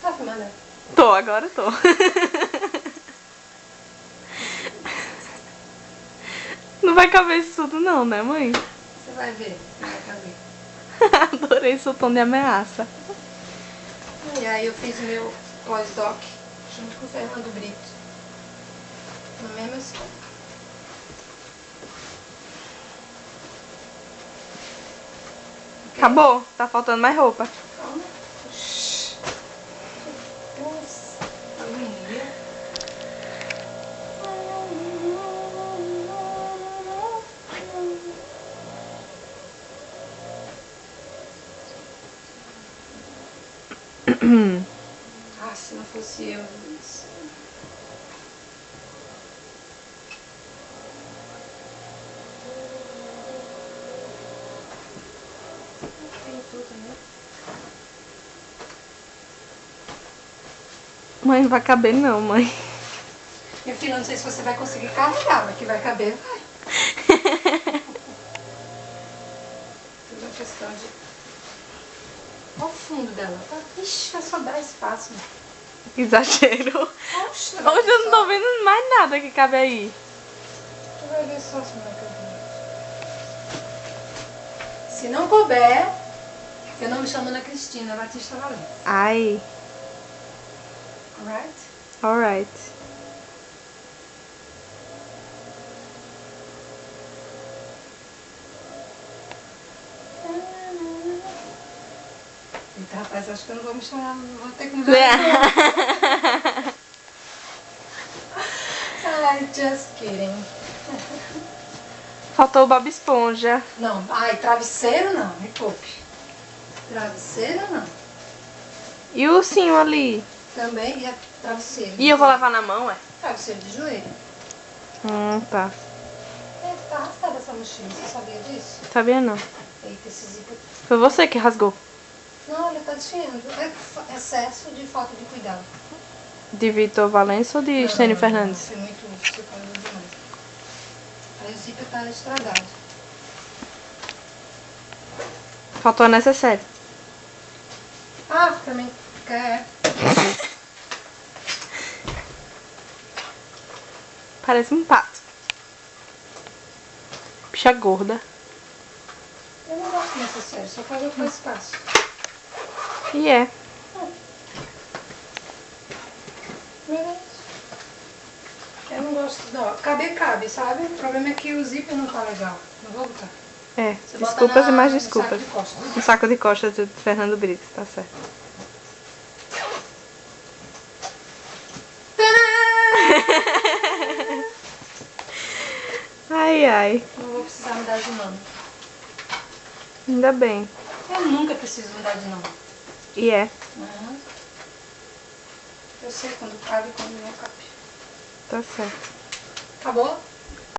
Tá filmando? Tô, agora tô. Não vai caber isso tudo não, né, mãe? Você vai ver, não vai caber. Adorei seu tom de ameaça. E aí eu fiz meu pós-doc junto com o Fernando Brito. Na mesma escola. Acabou? Tá faltando mais roupa. Calma. Nossa, agonia. Ah, se não fosse eu. Tem tudo, né? Mãe, não vai caber não, mãe. Minha filha, não sei se você vai conseguir carregar, mas que vai caber, vai. Tudo uma questão de... Olha o fundo dela, tá? Ixi, vai sobrar espaço, né? Exagero. Oxe, Hoje eu não tô vendo mais nada que cabe aí. Tu vai ver só se não vai caber. Se não couber, eu não me chamo Ana Cristina, Batista Valença. Ai, Alright? alright. Eita, rapaz, acho que eu não vou me chamar, não vou ter que mudar. Ai, just kidding. Faltou o Bob Esponja. Não, ai, travesseiro não, me poupe. Travesseiro não. E o ursinho ali? Também e é travesseiro. E eu vou levar na mão, é? Travesseiro de joelho. Tá. É, tá arrastada essa mochila, você sabia disso? Sabia não. Eita, esse zíper. Foi você que rasgou. Não, ele tá desfiando. É excesso de falta de cuidado. De Vitor Valença ou de Stênio Fernandes? Foi muito superior demais. Aí o zíper tá estragado. Faltou a necessaire. Ah, também quer. Parece um pato. Bicha gorda. Eu não gosto dessa série, só faz ocupar espaço. E é. Verdade. Eu não gosto, não. Cabe, sabe? O problema é que o zíper não tá legal. Não vou botar. É, Você bota desculpas e mais no desculpas. saco de costas. No saco de costas do Fernando Brito, tá certo. Ai, ai. Não vou precisar mudar de nome. Ainda bem. Eu nunca preciso mudar de nome. E é. Uhum. Eu sei quando cabe e quando não cabe. Tá certo. Acabou?